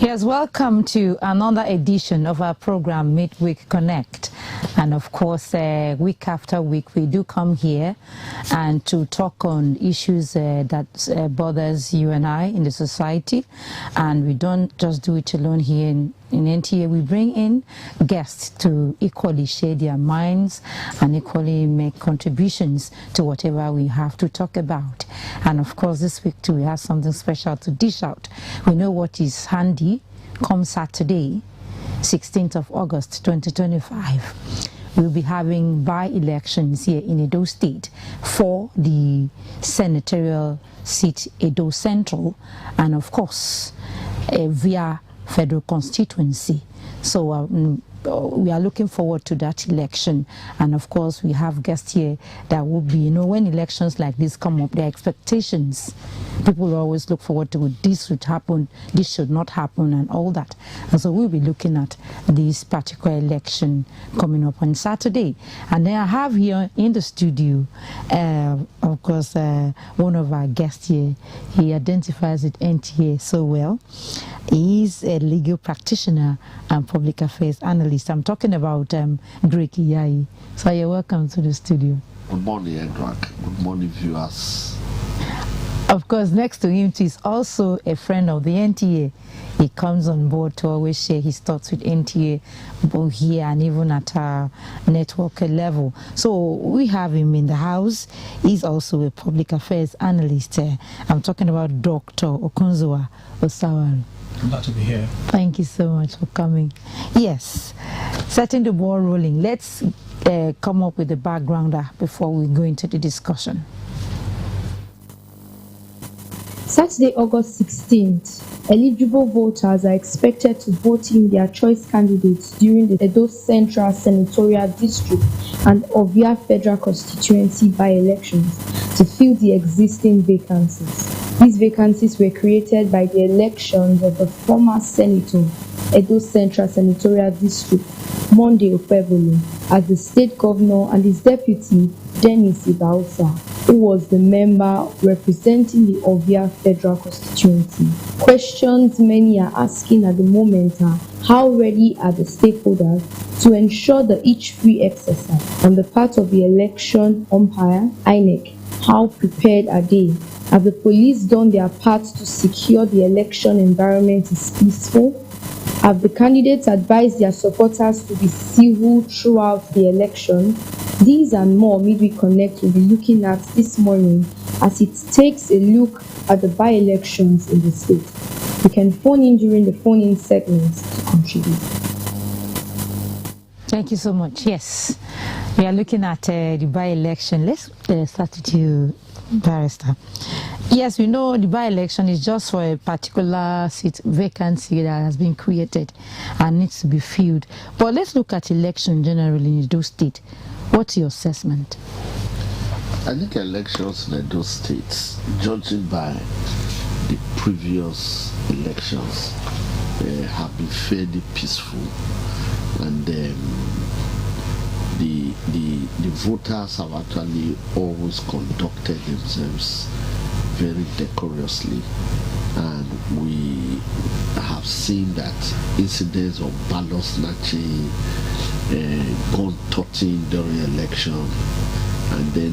Yes, welcome to another edition of our program, Midweek Connect. And of course, week after week, we do come here and to talk on issues that bothers you and I in the society. And we don't just do it alone here in NTA. We bring in guests to equally share their minds and equally make contributions to whatever we have to talk about. And of course, this week too, we have something special to dish out. We know what is handy come Saturday, 16th of August 2025. We'll be having by-elections here in Edo State for the senatorial seat Edo Central, and of course via federal constituency. So we are looking forward to that election, and of course we have guests here that will be, when elections like this come up, their expectations, people always look forward to this should happen, this should not happen, and all that. And so we'll be looking at this particular election coming up on Saturday. And then I have here in the studio, of course, one of our guests here. He identifies with NTA so well. He's a legal practitioner and public affairs analyst. I'm talking about Drake Iyai. So you're welcome to the studio. Good morning, Edward. Good morning, viewers. Of course, next to him is also a friend of the NTA. He comes on board to always share his thoughts with NTA, both here and even at our network level. So we have him in the house. He's also a public affairs analyst. I'm talking about Dr. Okunzuwa Osawaru. I'm glad to be here. Thank you so much for coming. Yes, setting the ball rolling. Let's come up with the backgrounder before we go into the discussion. Saturday, August 16th, eligible voters are expected to vote in their choice candidates during the Edo Central Senatorial District and Ovia Federal Constituency by-elections to fill the existing vacancies. These vacancies were created by the elections of the former Senator, Edo Central Senatorial District, Monday Ofebolo, as the state governor, and his deputy, Dennis Ibausa, who was the member representing the Ovia Federal Constituency. Questions many are asking at the moment are, how ready are the stakeholders to ensure the each-free exercise on the part of the election umpire, INEC? How prepared are they? Have the police done their part to secure the election environment is peaceful? Have the candidates advised their supporters to be civil throughout the election? These and more Midweek Connect will be looking at this morning as it takes a look at the by-elections in the state. You can phone in during the phone-in segments to contribute. Thank you so much. Yes, we are looking at the by-election. Let's start with you, Barrister. Yes, we know the by-election is just for a particular seat vacancy that has been created and needs to be filled. But let's look at election generally in Edo State. What's your assessment? I think elections in Edo State, judging by the previous elections, have been fairly peaceful, and the voters have actually always conducted themselves very decorously, and we have seen that incidents of ballot snatching, gun toting during election, and then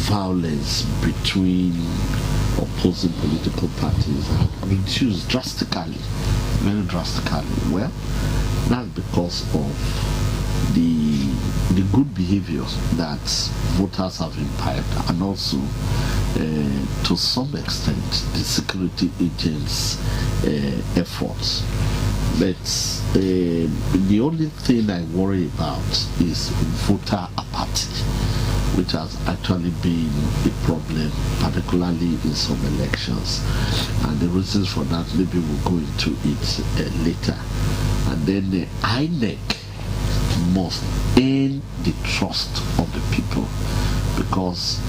violence between opposing political parties have reduced drastically, very drastically. Well, that's because of the good behaviors that voters have imbibed, and also to some extent the security agents' efforts. But the only thing I worry about is voter apathy, which has actually been a problem, particularly in some elections. And the reasons for that, maybe we'll go into it later. And then the INEC must earn the trust of the people, because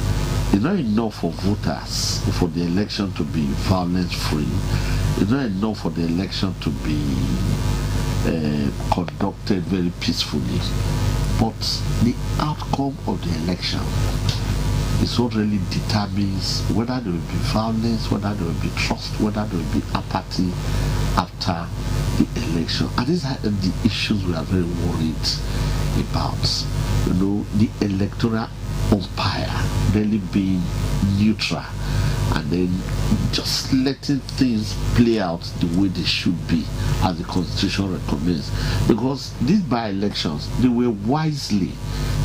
it's not enough for voters for the election to be violence-free. It's not enough for the election to be conducted very peacefully. But the outcome of the election is what really determines whether there will be violence, whether there will be trust, whether there will be apathy after the election. And these are the issues we are very worried about. You know, the electoral umpire really being neutral and then just letting things play out the way they should be, as the Constitution recommends. Because these by-elections, they were wisely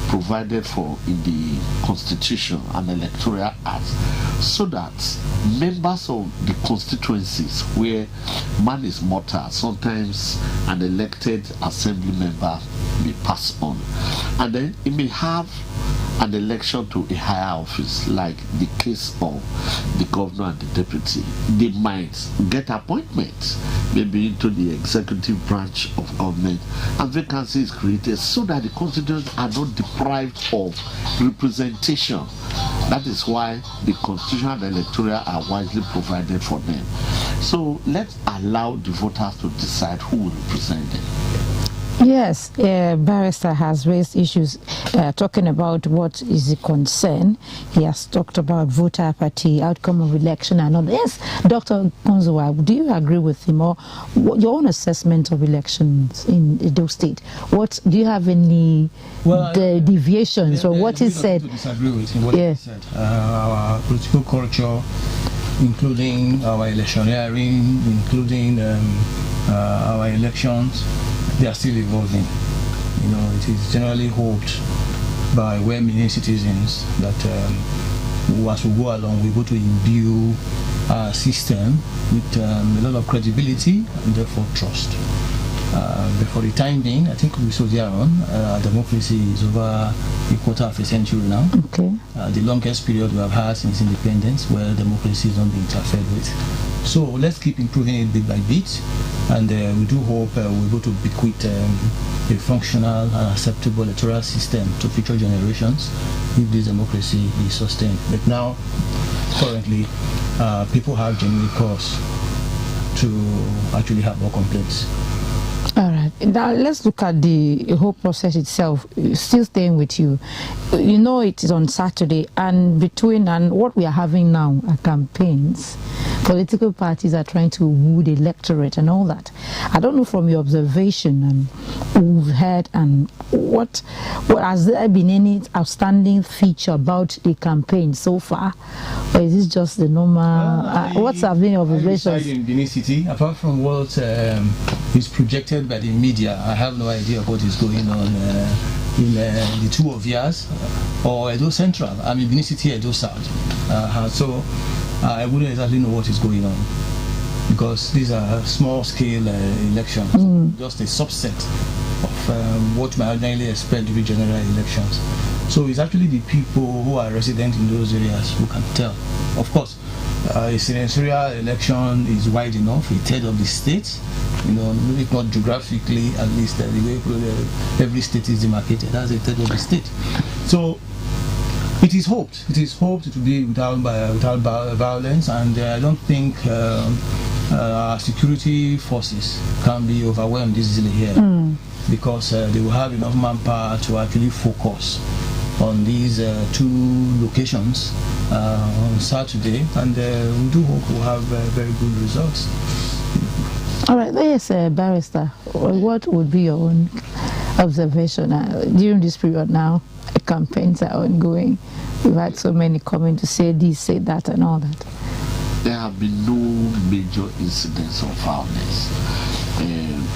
provided for in the Constitution and Electoral Act, so that members of the constituencies where man is mortal, sometimes an elected assembly member may pass on, and then it may have an election to a higher office, like the case of the governor and the deputy. They might get appointments, maybe into the executive branch of government, and vacancy is created so that the constituents are not deprived of representation. That is why the Constitution and Electoral are wisely provided for them. So let's allow the voters to decide who will represent them. Yes, Barrister has raised issues talking about what is a concern. He has talked about voter apathy, outcome of election and all. Yes, Dr. Konzowa, do you agree with him, or your own assessment of elections in Edo State? What do you have any deviations from what he said? To disagree with him, what he said. Our political culture, including our electioneering, including our elections, they are still evolving. You know, it is generally hoped by well-meaning citizens that as we go along, we're able to imbue our system with a lot of credibility and therefore trust. But for the time being, I think we saw there on, democracy is over a quarter of a century now. Okay. The longest period we have had since independence where democracy is not being interfered with. So let's keep improving it bit by bit, and we do hope we're able to bequeath a functional and acceptable electoral system to future generations if this democracy is sustained. But now, currently, people have genuine cause to actually have more complaints. All right. Now let's look at the whole process itself. Still staying with you. You know, it is on Saturday, and between and what we are having now are campaigns. Political parties are trying to woo the electorate and all that. I don't know, from your observation and we've heard, and what has there been any outstanding feature about the campaign so far, or is this just the normal? What's have been your observations? In Benin City, apart from what is projected by the media, I have no idea what is going on in the two of years or Edo Central. I mean Benin City, Edo South. So I wouldn't exactly know what is going on, because these are small-scale elections, just a subset of what we ordinarily expect to be general elections. So it's actually the people who are resident in those areas who can tell. Of course, a senatorial election is wide enough, a third of the state, you know, if not geographically, at least the way every state is demarcated, that's a third of the state. So it is hoped to be without violence, and I don't think our security forces can be overwhelmed easily here, because they will have enough manpower to actually focus on these two locations on Saturday, and we do hope we'll have very good results. All right, yes, Barrister, what would be your own observation during this period now? Campaigns are ongoing. We've had so many coming to say this, say that, and all that. There have been no major incidents of violence.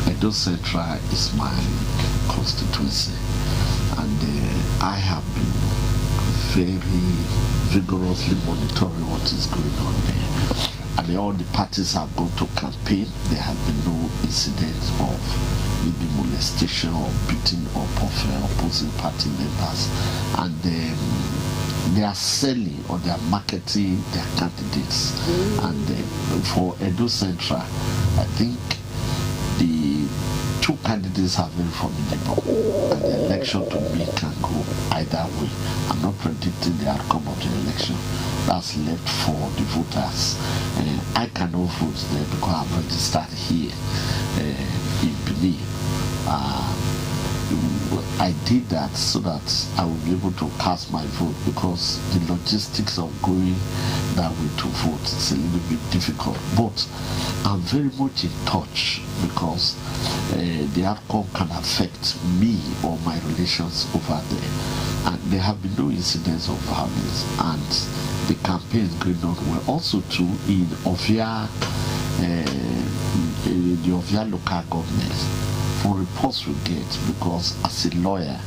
Edo Central is my constituency, and I have been very vigorously monitoring what is going on there. And all the parties have gone to campaign. There have been no incidents of maybe molestation or beating up of opposing party members, and they are selling or they are marketing their candidates. And for Edo Central, I think the two candidates are very formidable, and the election to me can go either way. I'm not predicting the outcome of the election. That's left for the voters. I cannot vote there because I'm registered here in Benin. I did that so that I would be able to cast my vote, because the logistics of going that way to vote is a little bit difficult. But I'm very much in touch, because the outcome can affect me or my relations over there. And there have been no incidents of violence, and the campaign is going on well. Also too, in Ovia, the Ovia local government, for reports we get, because as a lawyer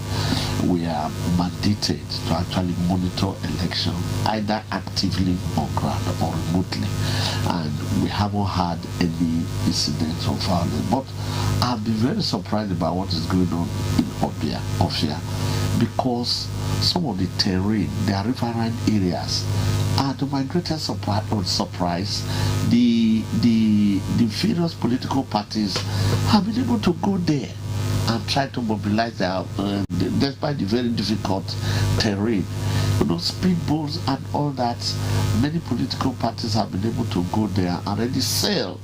we are mandated to actually monitor election either actively on ground or remotely, and we haven't had any incidents of violence. But I've been very surprised about what is going on in Ovia, because some of the terrain, the riverine areas, and to my greatest surprise, the various political parties have been able to go there and try to mobilize their, despite the very difficult terrain. You know, speedboats and all that. Many political parties have been able to go there and already sell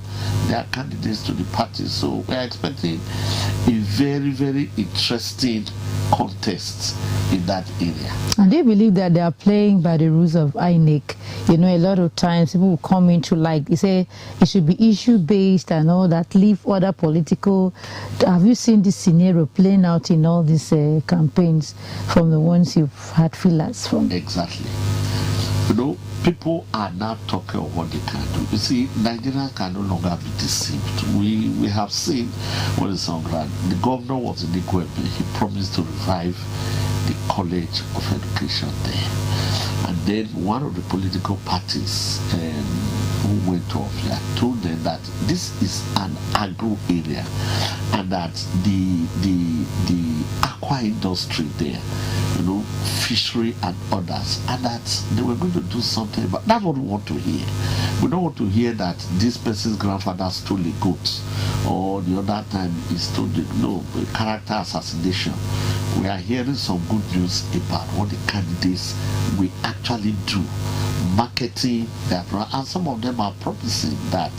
their candidates to the parties. So we are expecting a very, very interesting contest in that area. And they believe that they are playing by the rules of INEC. You know, a lot of times people will come into, like, they say it should be issue based and all that, leave other political. Have you seen this scenario playing out in all these campaigns from the ones you've had feelers from? Exactly. You know, people are now talking of what they can do. You see, Nigerians can no longer be deceived. We have seen what is on ground. The governor was in Ikwebe. He promised to revive the College of Education there. And then one of the political parties who went to Ofia told them that this is an agro area, and that the aqua industry there, you know, fishery and others, and that they were going to do something about. That's what we want to hear. We don't want to hear that this person's grandfather stole a goat, or the other time he stole character assassination. We are hearing some good news about what the candidates will actually do, marketing their product, and some of them are promising that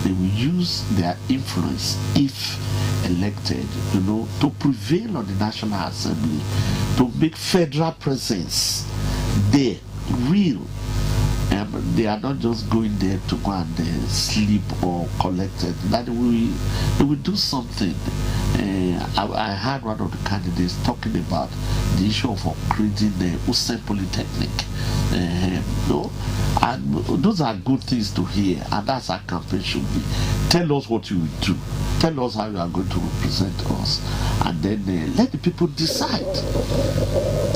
they will use their influence, if elected, you know, to prevail on the National Assembly, to make federal presence there real. They are not just going there to go and sleep or collect it. That they will do something. I heard one of the candidates talking about the issue of upgrading the Usain Polytechnic. And those are good things to hear, and that's our campaign should be. Tell us what you will do. Tell us how you are going to represent us, and then let the people decide.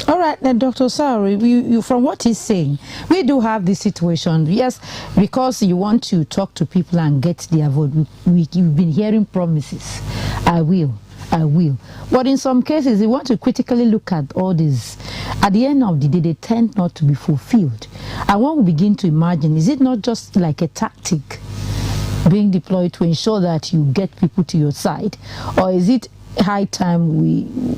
All right, then, Dr. Sari, you, from what he's saying, we do have this situation. Yes, because you want to talk to people and get their vote. You've been hearing promises. I will. But in some cases, you want to critically look at all this. At the end of the day, they tend not to be fulfilled. And one will begin to imagine, is it not just like a tactic being deployed to ensure that you get people to your side, or is it high time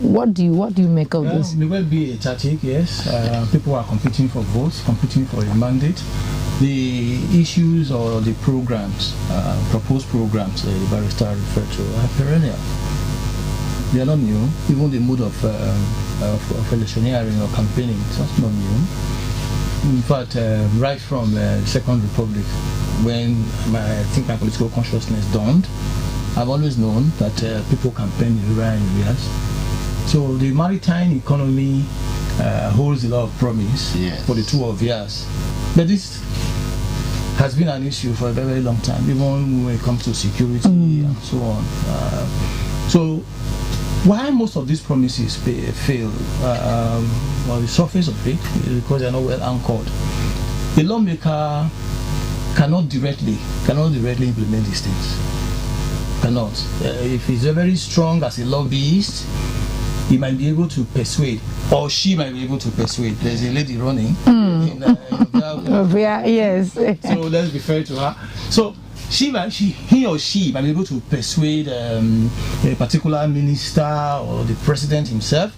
what do you make of this? It will be a tactic, yes. People are competing for votes, competing for a mandate. The issues or the programs, proposed programs the barrister referred to, are perennial. They are not new. Even the mood of electioneering or campaigning is not new. In fact, right from the Second Republic, when I think my political consciousness dawned, I've always known that people campaign in rural areas. So the maritime economy holds a lot of promise for the 2 of years. But this has been an issue for a very, very long time, even when it comes to security and so on. So why most of these promises fail on the surface of it is because they are not well anchored. The lawmaker cannot directly implement these things. Cannot. If he's very strong as a lobbyist, he might be able to persuade, or she might be able to persuade. There's a lady running. Yes. So let's be fair to her. So he or she might be able to persuade a particular minister or the president himself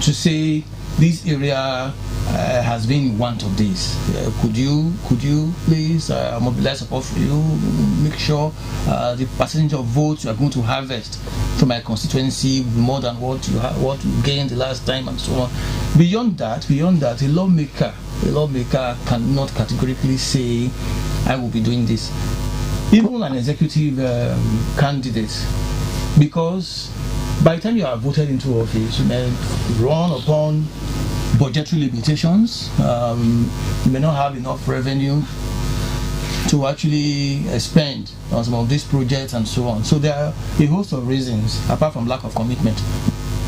to say this area has been one of these. Could you please mobilize support for you, make sure the percentage of votes you are going to harvest from my constituency will be more than what you gained the last time, and so on. Beyond that, a lawmaker cannot categorically say, I will be doing this. Even an executive candidate, because by the time you are voted into office, you may run upon budgetary limitations. You may not have enough revenue to actually spend on some of these projects and so on. So there are a host of reasons, apart from lack of commitment,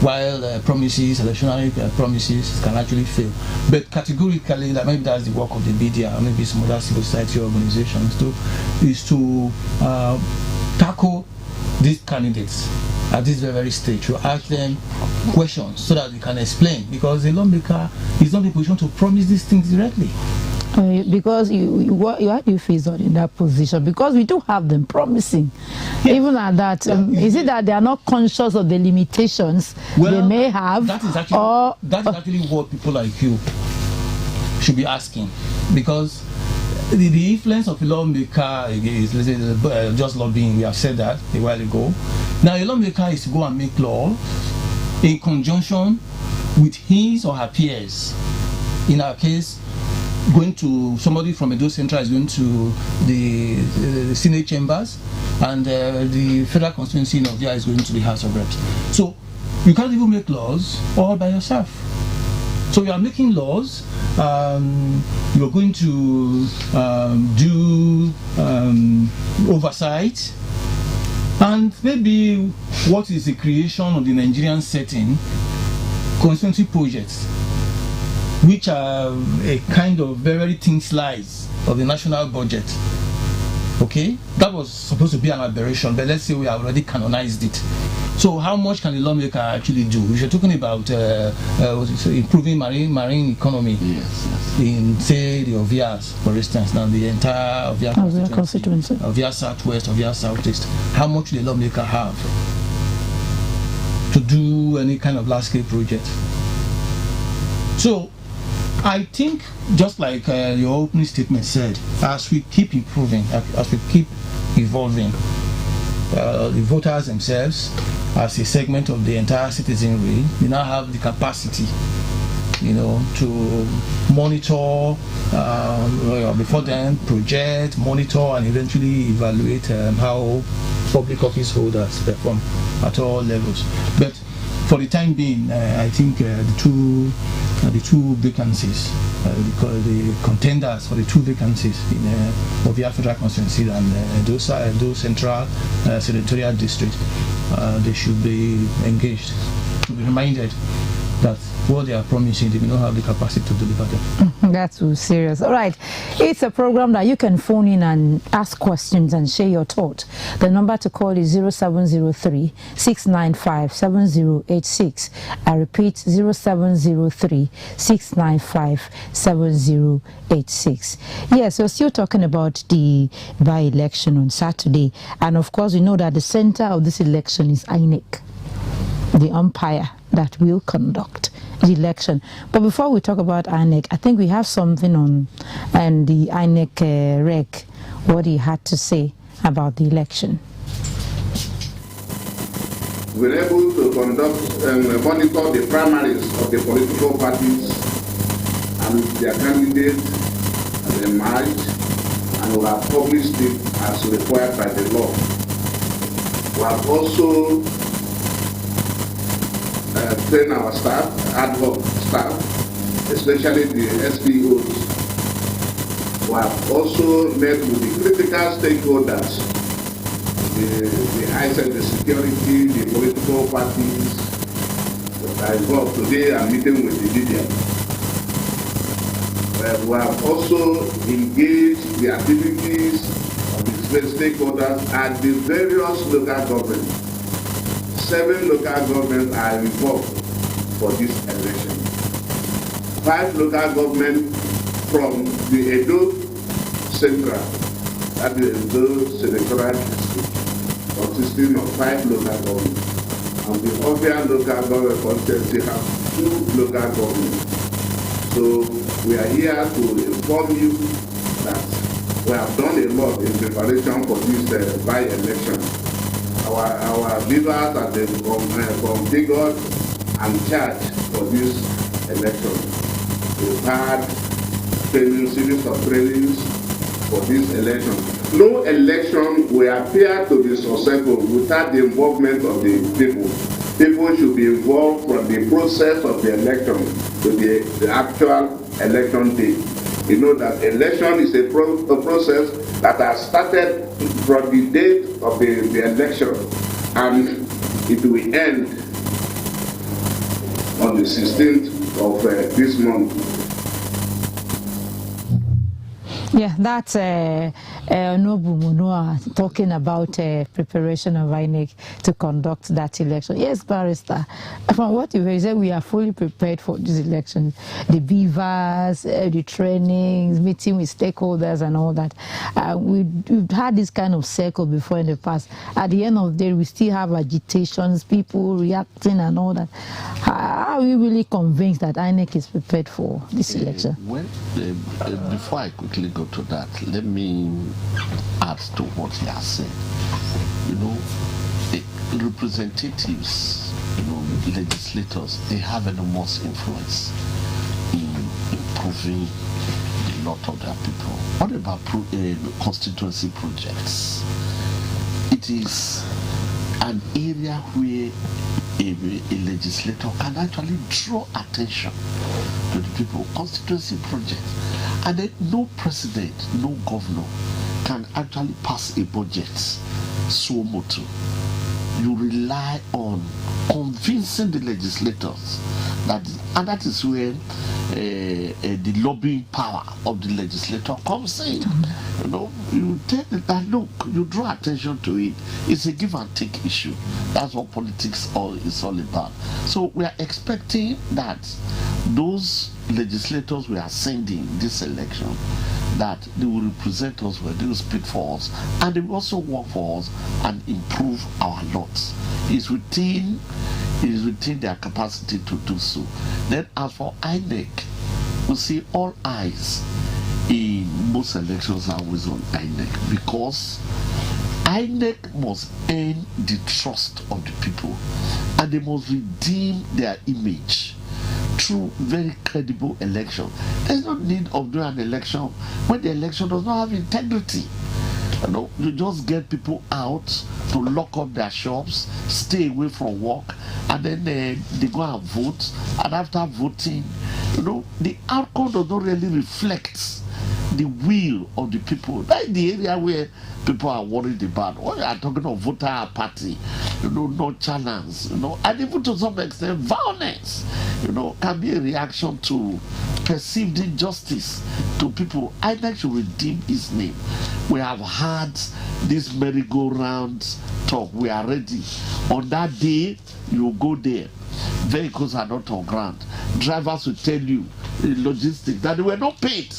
while promises, electionary promises can actually fail. But categorically, maybe that's the work of the media, or maybe some other civil society organizations too, is to tackle these candidates at this very stage, to ask them questions so that they can explain, because the lawmaker is not in a position to promise these things directly. Because how do you face on in that position? Because we do have them promising, yes. Even at that. Is it that they are not conscious of the limitations they may have? That is actually what people like you should be asking, because the influence of a lawmaker is just lobbying. We have said that a while ago. Now, a lawmaker is to go and make law in conjunction with his or her peers. In our case, going to somebody from Edo Central is going to the Senate chambers, and the federal constituency in Ovia is going to the House of Reps. So you can't even make laws all by yourself. So you are making laws. You are going to do oversight, and maybe what is the creation of the Nigerian setting, constituency projects, which are a kind of very thin slice of the national budget. Okay, that was supposed to be an aberration, but let's say we have already canonized it. So how much can the lawmaker actually do? If you're talking about improving marine economy, yes. In, say, the Ovias, for instance, now the entire Ovia constituency, Ovia Southwest, Ovia Southeast, how much do the lawmaker have to do any kind of large-scale project? So I think, just like your opening statement said, as we keep improving, as we keep evolving, the voters themselves, as a segment of the entire citizenry, we now have the capacity, to monitor, before then, project, monitor, and eventually evaluate how public office holders perform at all levels. But for the time being, I think the two vacancies, the contenders for the two vacancies in Ovia Federal Constituency and Edo Central Senatorial District, they should be engaged, to be reminded that what they are promising, they may not have the capacity to deliver them. That's so serious. All right. It's a program that you can phone in and ask questions and share your thought. The number to call is 0703-695-7086. I repeat, 0703-695-7086. Yes, we're still talking about the by-election on Saturday. And of course, we know that the center of this election is INEC, the umpire that will conduct the election. But before we talk about INEC, I think we have something on and the INEC rec, what he had to say about the election. We're able to conduct and monitor the primaries of the political parties and their candidates as they emerge, and we have published it as required by the law. We have also train our staff, ad hoc staff, especially the SPOs. We have also met with the critical stakeholders, the ISEC, the security, the political parties that are involved. Today I'm meeting with the media. We have also engaged the activities of the stakeholders at the various local governments. 7 local governments are involved for this election. 5 local governments from the Edo Central, that is Edo Senatorial District, consisting of 5 local governments. And the Ovia local government constituency have 2 local governments. So we are here to inform you that we have done a lot in preparation for this by-election. Our leaders have been configured and charged for this election. We've had series of trainings for this election. No election will appear to be successful without the involvement of the people. People should be involved from the process of the election to the actual election day. You know that election is a process that has started from the date of the election, and it will end on the 16th of this month. Yeah, that's Nobu Munua talking about preparation of INEC to conduct that election. Yes, Barrister, from what you said, we are fully prepared for this election. The beavers, the trainings, meeting with stakeholders and all that. We've had this kind of circle before in the past. At the end of the day, we still have agitations, people reacting and all that. How are we really convinced that INEC is prepared for this election? Well, before I quickly go to that, let me add to what he has said. You know, the representatives, you know, legislators, they have enormous influence in improving the lot of their people. What about constituency projects? It is an area where a legislator can actually draw attention to the people. Constituency projects. And then no president, no governor can actually pass a budget suo motu. You rely on convincing the legislators and that is where the lobbying power of the legislator comes in. You know, you tell them that look, you draw attention to it. It's a give and take issue. That's what politics is all about. So we are expecting that those legislators we are sending this election, that they will represent us well, they will speak for us, and they will also work for us and improve our lots. It's within their capacity to do so. Then as for INEC, we see all eyes in most elections are always on INEC, because INEC must earn the trust of the people, and they must redeem their image through very credible election. There's no need of doing an election when the election does not have integrity. You know, you just get people out to lock up their shops, stay away from work, and then they go and vote. And after voting, you know, the outcome does not really reflect the will of the people. That's the area where people are worried about. When you are talking of voter apathy, you know, nonchalance, you know, and even to some extent violence, you know, can be a reaction to perceived injustice to people. INEC should redeem its name. We have had this merry-go-round talk. We are ready. On that day, you go there. Vehicles are not on ground. Drivers will tell you in logistics that they were not paid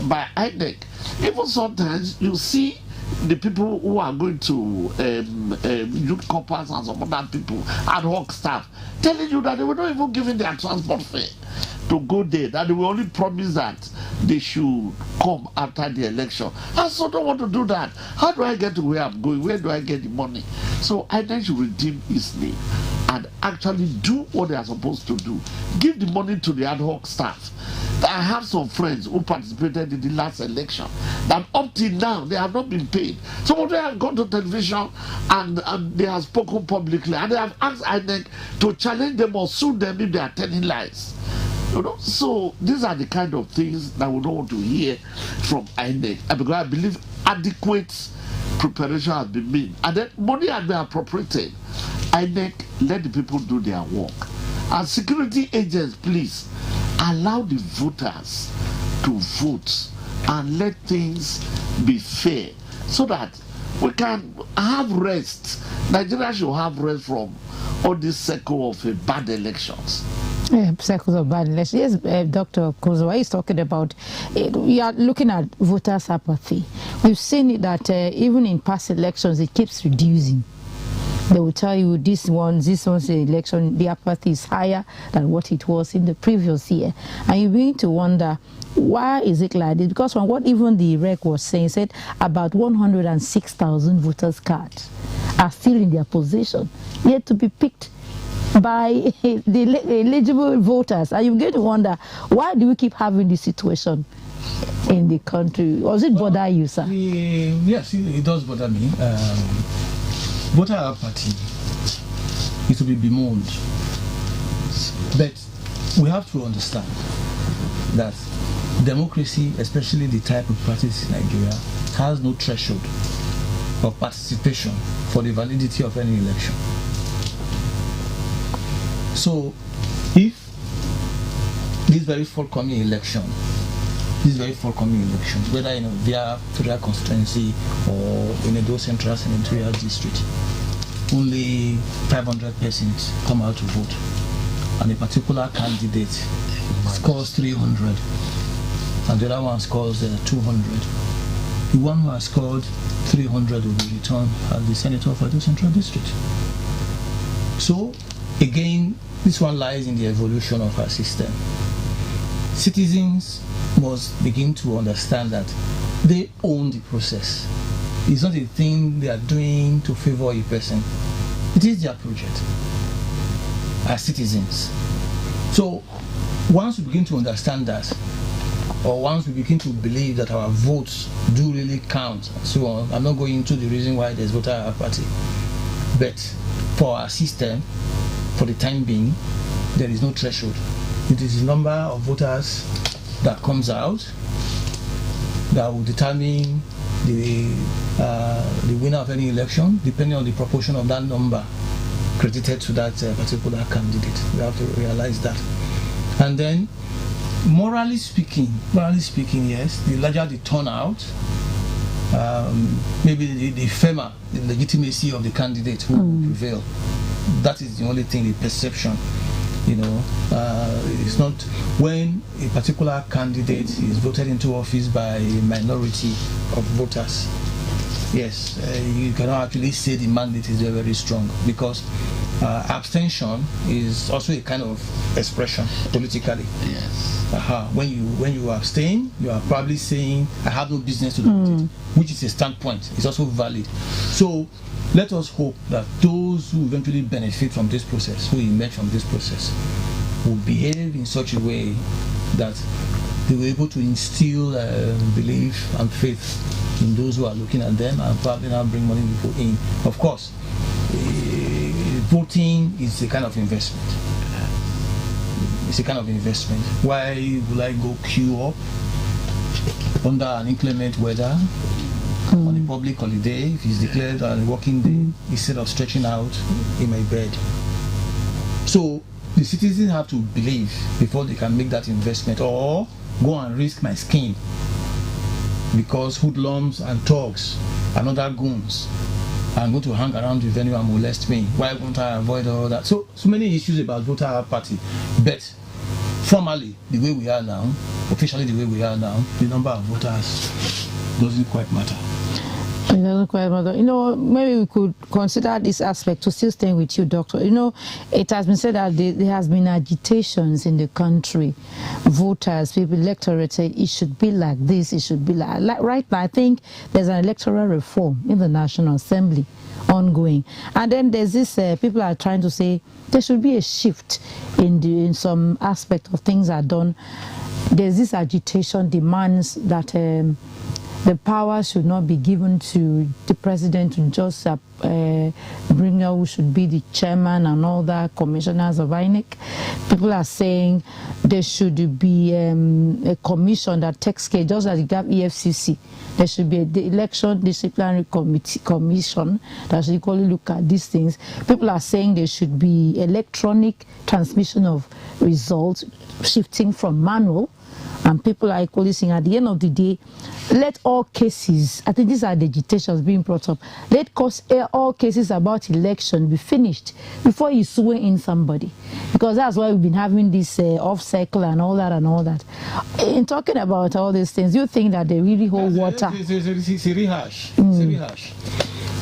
by INEC. Even sometimes you see the people who are going to youth corpers and some other people, ad hoc staff, telling you that they were not even giving their transport fare to go there, that they will only promise that they should come after the election. I so don't want to do that. How do I get to where I'm going? Where do I get the money? So INEC should redeem its name and actually do what they are supposed to do. Give the money to the ad hoc staff. I have some friends who participated in the last election that up till now they have not been paid. Some of them have gone to television and they have spoken publicly, and they have asked INEC to challenge them or sue them if they are telling lies. You know, so these are the kind of things that we don't want to hear from INEC, because I believe adequate preparation has been made and then money has been appropriated. INEC, let the people do their work. And security agents, please allow the voters to vote and let things be fair so that we can have rest. Nigeria should have rest from all this cycle of bad elections. Cycles of bad elections. Yes, Dr. Kozo, he's talking about we are looking at voters' apathy. We've seen it that even in past elections, it keeps reducing. They will tell you this one's election, the apathy is higher than what it was in the previous year. And you begin to wonder, why is it like this? Because from what even the REC was saying, said about 106,000 voters' cards are still in their possession, yet to be picked by the eligible voters. And you get to wonder, why do we keep having this situation in the country? Does it bother you, sir? Yes, it does bother me. Voter apathy is to be bemoaned. But we have to understand that democracy, especially the type of practice in Nigeria, has no threshold of participation for the validity of any election. So, if this very forthcoming election, whether in via federal constituency or in Edo Central Senatorial District, only 500 persons come out to vote, and a particular candidate scores 300, and the other one scores 200. The one who has scored 300 will be returned as the senator of Edo Central District. So, again, this one lies in the evolution of our system. Citizens must begin to understand that they own the process. It's not a thing they are doing to favor a person. It is their project as citizens. So once we begin to understand that, or once we begin to believe that our votes do really count and so on, I'm not going into the reason why there's voter apathy, but for our system, for the time being, there is no threshold. It is the number of voters that comes out that will determine the winner of any election, depending on the proportion of that number credited to that particular candidate. We have to realize that. And then, morally speaking, yes, the larger the turnout, maybe the firmer the legitimacy of the candidate who will prevail. That is the only thing, the perception. It's not when a particular candidate is voted into office by a minority of voters. Yes, you cannot actually say the mandate is very, very strong, because abstention is also a kind of expression politically. Yes. When you abstain, you are probably saying, I have no business to do with it, which is a standpoint. It's also valid. So let us hope that those who eventually benefit from this process, who emerge from this process, will behave in such a way that they were able to instill belief and faith in those who are looking at them, and probably now bring money people in. Of course, voting is a kind of investment. It's a kind of investment. Why will I go queue up under an inclement weather on a public holiday, if it's declared a working day, instead of stretching out in my bed? So the citizens have to believe before they can make that investment, or go and risk my skin because hoodlums and thugs and other goons are going to hang around the venue and molest me. Why won't I avoid all that? So many issues about voter apathy. But formally, the way we are now, officially the way we are now, the number of voters doesn't quite matter. It doesn't quite matter. Maybe we could consider this aspect to still staying with you, Doctor. It has been said that there has been agitations in the country. Voters, people, electorate say it should be like this, it should be like right now. I think there's an electoral reform in the National Assembly ongoing. And then there's this, people are trying to say there should be a shift in some aspect of things are done. There's this agitation demands that the power should not be given to the president to just bring out who should be the chairman and all that, commissioners of INEC. People are saying there should be a commission that takes care, just as you have EFCC. There should be the election disciplinary commission that should equally look at these things. People are saying there should be electronic transmission of results, shifting from manual. And people are equally saying at the end of the day, let all cases, I think these are the agitations being brought up, let all cases about election be finished before you swear in somebody. Because that's why we've been having this off-cycle and all that and all that. In talking about all these things, you think that they really hold water? It's a rehash. It's a rehash.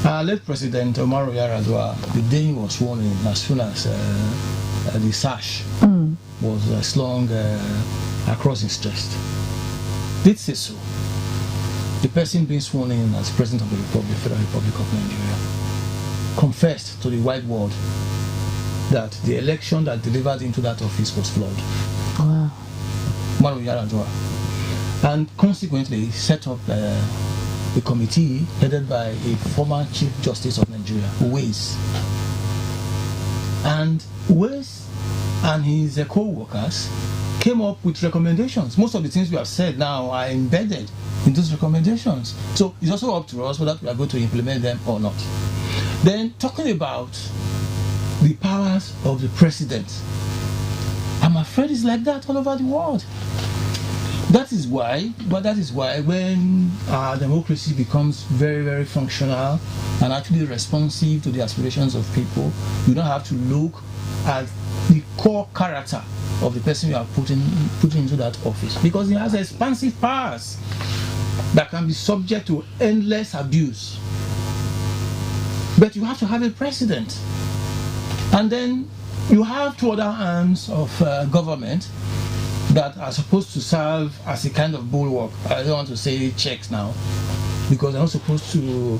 Late President Umaru Yar'Adua, the day he was sworn in, as soon as the sash was slung across his chest, did say so. The person being sworn in as President of the Republic, Federal Republic of Nigeria, confessed to the wide world that the election that delivered into that office was flawed. Wow. Umaru Yar'Adua. And consequently set up a committee headed by a former Chief Justice of Nigeria, Uwais. And Uwais and his co-workers came up with recommendations. Most of the things we have said now are embedded in those recommendations. So it's also up to us whether we are going to implement them or not. Then talking about the powers of the president, I'm afraid it's like that all over the world. That is why when our democracy becomes very, very functional and actually responsive to the aspirations of people, you don't have to look at the core character of the person you are putting into that office, because he has expansive powers that can be subject to endless abuse. But you have to have a president, and then you have two other arms of government that are supposed to serve as a kind of bulwark. I don't want to say checks now, because they're not supposed to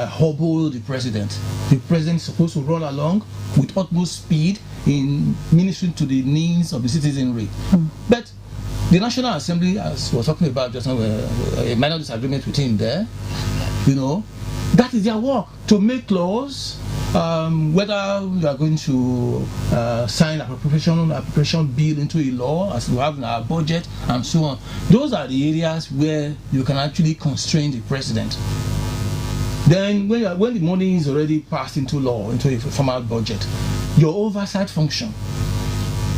hobble the president. The president is supposed to run along with utmost speed in ministering to the needs of the citizenry. But the National Assembly, as we were talking about just now, a minor disagreement with him there, that is their work, to make laws, whether we are going to sign appropriation bill into a law as we have in our budget and so on. Those are the areas where you can actually constrain the president. Then when the money is already passed into law, into a formal budget, your oversight function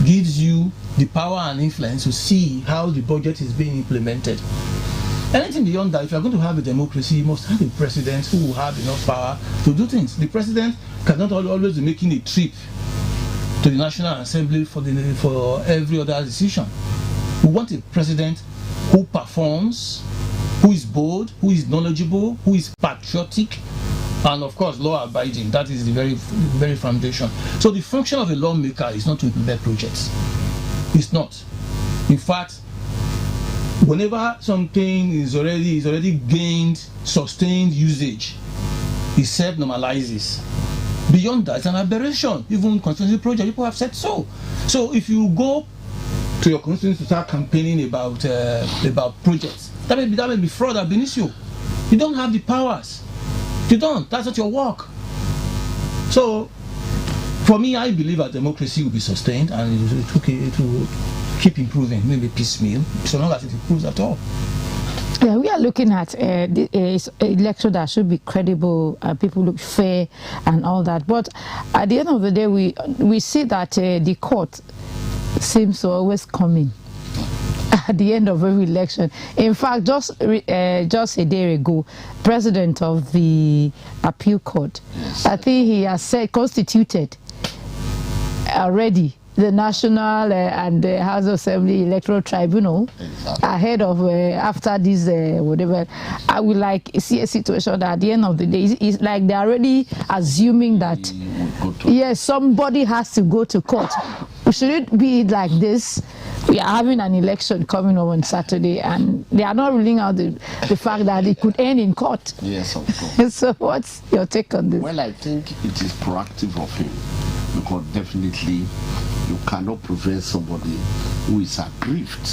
gives you the power and influence to see how the budget is being implemented. Anything beyond that, if you are going to have a democracy, you must have a president who will have enough power to do things. The president cannot always be making a trip to the National Assembly for every other decision. We want a president who performs, who is bold, who is knowledgeable, who is patriotic, and of course law-abiding. That is the very foundation. So the function of a lawmaker is not to implement projects. It's not. In fact, whenever something is already gained sustained usage, it self-normalizes. Beyond that, it's an aberration. Even constituency project, people have said so. So if you go to your constituency to start campaigning about projects, that may be fraud ab initio. You don't have the powers. You don't. That's not your work. So for me, I believe our democracy will be sustained, and it will keep improving, maybe piecemeal, so long as it improves at all. Yeah, we are looking at the election that should be credible, people look fair and all that. But at the end of the day, we see that the court seems to always come in at the end of every election. In fact, just a day ago, president of the appeal court, I think he has said constituted already the National and the House of Assembly Electoral Tribunal ahead of after this whatever. I would like see a situation that at the end of the day, it's like they're already assuming that yes, somebody has to go to court. Should it be like this? We are having an election coming up on Saturday, and they are not ruling out the fact that it could end in court. Yes, of course. So what's your take on this? Well, I think it is proactive of him, because definitely you cannot prevent somebody who is aggrieved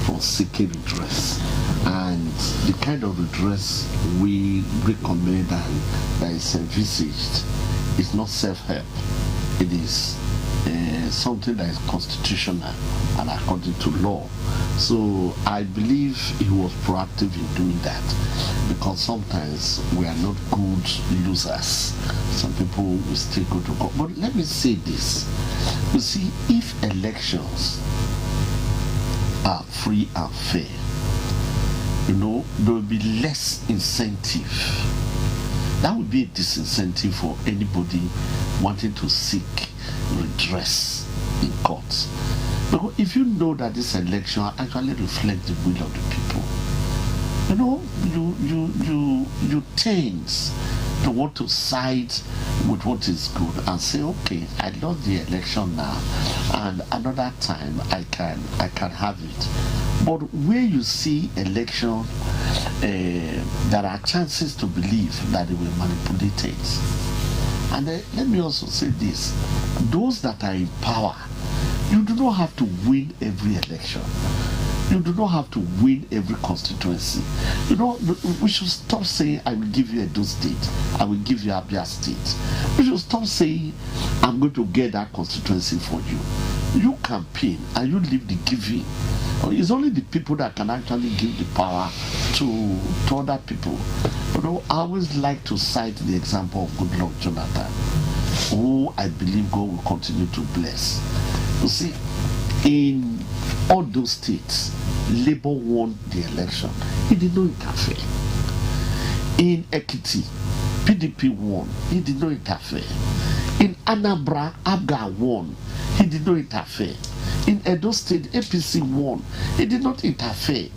from seeking redress. And the kind of redress we recommend and that is envisaged is not self-help. It is something that is constitutional and according to law. So I believe he was proactive in doing that, because sometimes we are not good losers. Some people will still go to court. But let me say this. You see, if elections are free and fair, there will be less incentive. That would be a disincentive for anybody wanting to seek redress in courts. Because if you know that this election actually reflects the will of the people, you taint They want to side with what is good and say, okay, I lost the election now, and another time I can have it. But where you see election, there are chances to believe that they will manipulate it. And let me also say this: those that are in power, you do not have to win every election. You do not have to win every constituency. You know, we should stop saying, I will give you Edo State, I will give you Abia State. We should stop saying, I'm going to get that constituency for you. You campaign and you leave the giving. It's only the people that can actually give the power to other people. You know, I always like to cite the example of Goodluck Jonathan, who I believe God will continue to bless. You see, in all those states, Labour won the election. He did not interfere. In Ekiti, PDP won. He did not interfere. In Anambra, Abga won. He did not interfere. In Edo State, APC won. He did not interfere.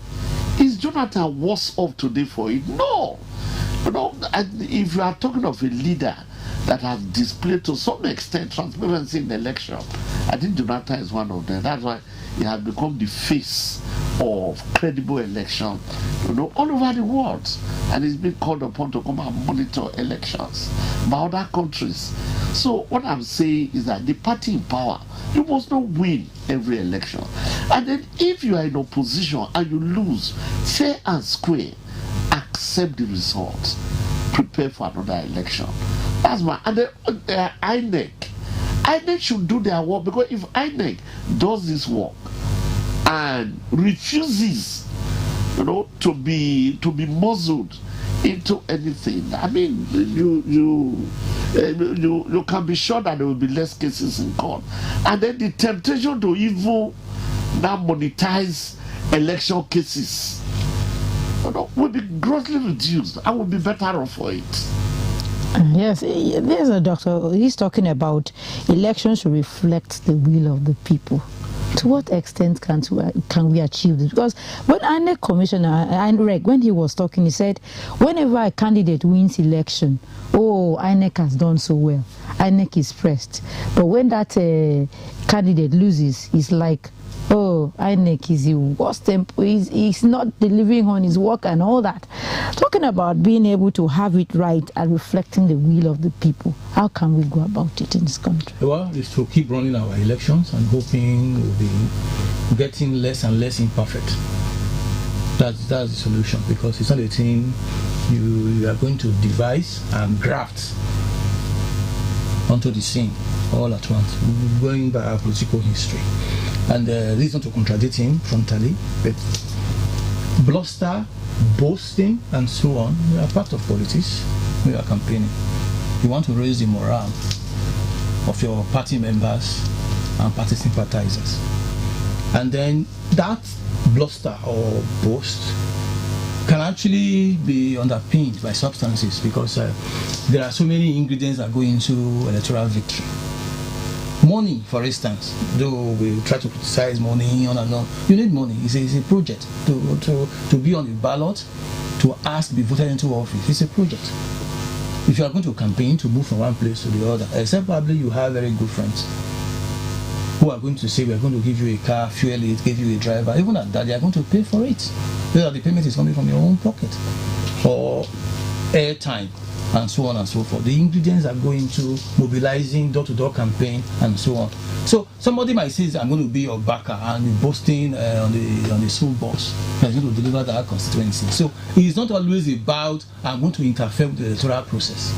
Is Jonathan worse off today for it? No. You know, if you are talking of a leader that has displayed to some extent transparency in the election, I think Jonathan is one of them. That's why he has become the face of credible election, you know, all over the world, and he's been called upon to come and monitor elections by other countries. So what I'm saying is that the party in power, you must not win every election, and then if you are in opposition and you lose, fair and square, accept the results, prepare for another election. That's my, and then INEC should do their work, because if INEC does this work and refuses, you know, to be muzzled into anything, I mean, you can be sure that there will be less cases in court, and then the temptation to even now monetize election cases, you know, will be grossly reduced. I will be better off for it. Yes, there's a doctor. He's talking about elections should reflect the will of the people. To what extent can we achieve this? Because when INEC Commissioner, when he was talking, he said, whenever a candidate wins election, oh, INEC has done so well. INEC is pressed. But when that candidate loses, it's like, oh, INEC is the worst tempo. He's not delivering on his work and all that. Talking about being able to have it right and reflecting the will of the people. How can we go about it in this country? Well, it's to keep running our elections and hoping we'll be getting less and less imperfect. That's the solution, because it's not a thing you are going to devise and graft onto the scene all at once, going by our political history. And this is not to contradict him frontally, but bluster, boasting, and so on, we are part of politics. We are campaigning. You want to raise the morale of your party members and party sympathizers. And then that bluster or boast can actually be underpinned by substances, because there are so many ingredients that go into electoral victory. Money, for instance, though we try to criticize money on and on, you need money. It's a project to be on the ballot, to ask to be voted into office. It's a project. If you are going to campaign to move from one place to the other, except probably you have very good friends who are going to say, we are going to give you a car, fuel it, give you a driver. Even at that, they are going to pay for it. Whether the payment is coming from your own pocket or airtime, and so on and so forth. The ingredients are going to mobilizing door-to-door campaign and so on. So somebody might say, I'm going to be your backer, and you're boasting on the school bus that's going to deliver that constituency. So it's not always about, I'm going to interfere with the electoral process.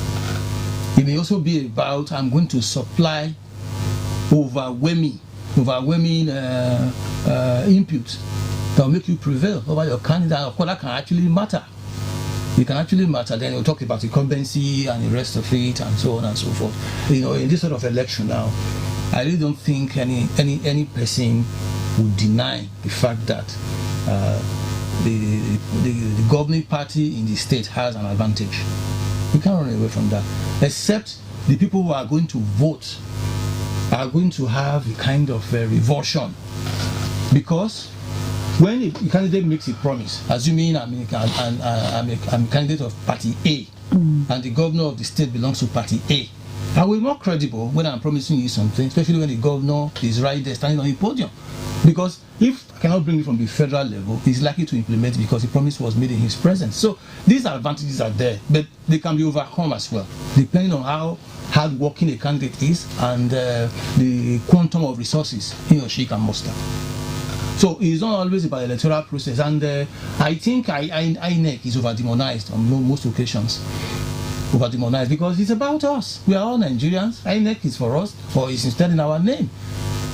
It may also be about, I'm going to supply overwhelming input that will make you prevail over your candidate. Of course, that can actually matter. It can actually matter. Then we'll talk about incumbency and the rest of it and so on and so forth. You know, in this sort of election now, I really don't think any person would deny the fact that the governing party in the state has an advantage. We can't run away from that. Except the people who are going to vote are going to have a kind of revulsion, because when a candidate makes a promise, assuming I'm a candidate of party A, and the governor of the state belongs to party A, I will be more credible when I'm promising you something, especially when the governor is right there standing on the podium. Because if I cannot bring it from the federal level, he's likely to implement it because the promise was made in his presence. So these advantages are there, but they can be overcome as well, depending on how hard-working a candidate is and the quantum of resources he or she can muster. So it's not always about the electoral process, and I think INEC is over-demonized on most occasions. Over-demonized because it's about us. We are all Nigerians. INEC is for us, or it's instead in our name.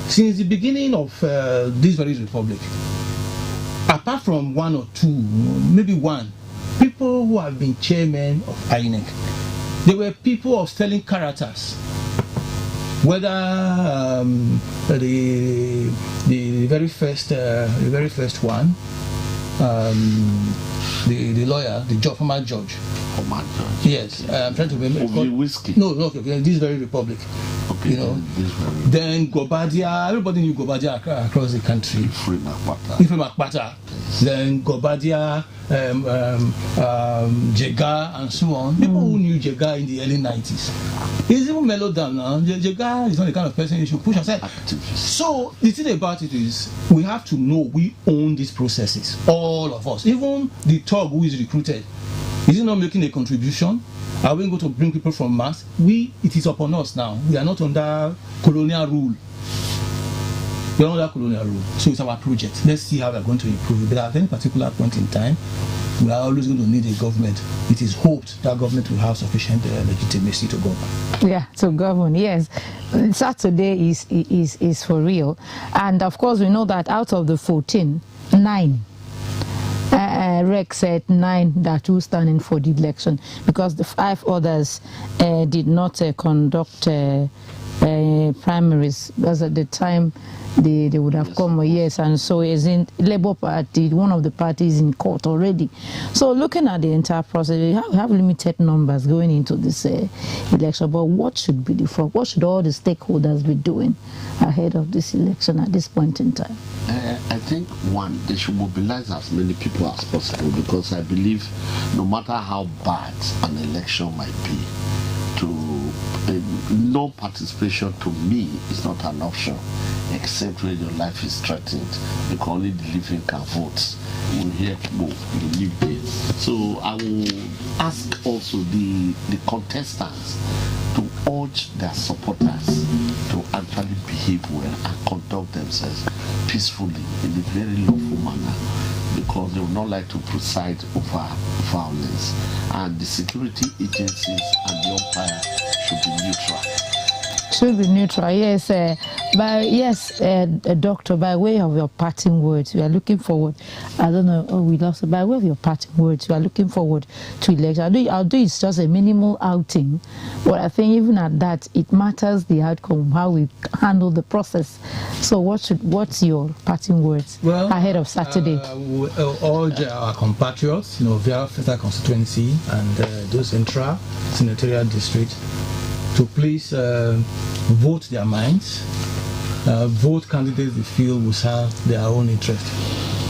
Since the beginning of this very republic, apart from one or two, maybe one, people who have been chairmen of INEC, they were people of sterling characters. Whether the very first one, the lawyer, the former judge. Yes, I'm trying to remember. Whiskey. No, okay, this very republic. Okay, you know. Then Gobadia, everybody knew Gobadia across the country. Ifrem Akpata. Then Gobadia, Jega, and so on. People who knew Jega in the early 90s. He's even mellowed down now. Jega is not the kind of person you should push aside. So the thing about it is, we have to know we own these processes, all of us. Even the thug who is recruited. Is he not making a contribution? Are we going to bring people from Mars? It is upon us now. We are not under colonial rule. We are under colonial rule. So it's our project. Let's see how we are going to improve it. But at any particular point in time, we are always going to need a government. It is hoped that government will have sufficient legitimacy to govern. Yeah, to govern, yes. Saturday is for real. And of course, we know that out of the 14, 9. Rec said 9 that will stand in for the election because the 5 others did not conduct primaries, because at the time they would have come, yes, and so is in Labour Party, one of the parties in court already. So looking at the entire process, we have limited numbers going into this election, but what should be the focus? What should all the stakeholders be doing ahead of this election at this point in time? I think, one, they should mobilize as many people as possible, because I believe no matter how bad an election might be, no participation to me is not an option, except when your life is threatened, because only the living can vote. We hear people they live there. So I will ask also the contestants to urge their supporters to actually behave well and conduct themselves peacefully in a very lawful manner, because they would not like to preside over violence. And the security agencies and the umpire should be neutral. Should be neutral, yes. Doctor, by way of your parting words, we are looking forward. I don't know, we lost. By way of your parting words, we are looking forward to election. Although it's just a minimal outing, but I think even at that, it matters the outcome, how we handle the process. So, what's your parting words ahead of Saturday? We urge our compatriots, via Federal Constituency and those intra-senatorial districts, to please vote their minds, vote candidates they feel will serve their own interest,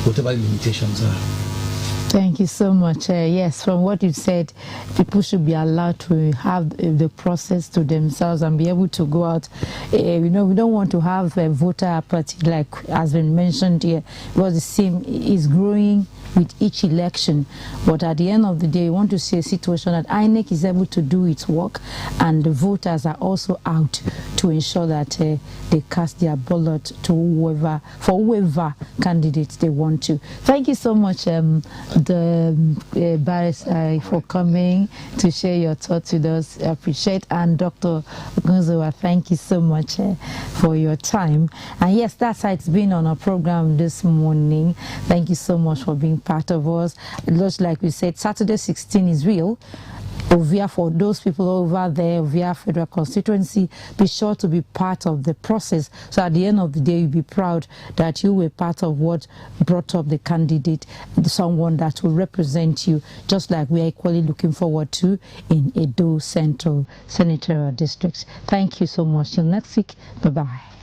whatever the limitations are. Thank you so much. Yes, from what you said, people should be allowed to have the process to themselves and be able to go out. We don't want to have a voter apathy like has been mentioned here, because the same is growing with each election. But at the end of the day, we want to see a situation that INEC is able to do its work, and the voters are also out to ensure that they cast their ballot to whoever candidates they want to. Thank you so much, the barrister, for coming to share your thoughts with us. I appreciate. And Dr. Ogunzowa, thank you so much for your time. And yes, that's how it's been on our program this morning. Thank you so much for being part of us. Just like we said, Saturday 16 is real. Ovia, for those people over there, Ovia Federal Constituency, be sure to be part of the process. So at the end of the day, you'll be proud that you were part of what brought up the candidate, someone that will represent you, just like we are equally looking forward to in Edo Central Senatorial District. Thank you so much. Till next week. Bye-bye.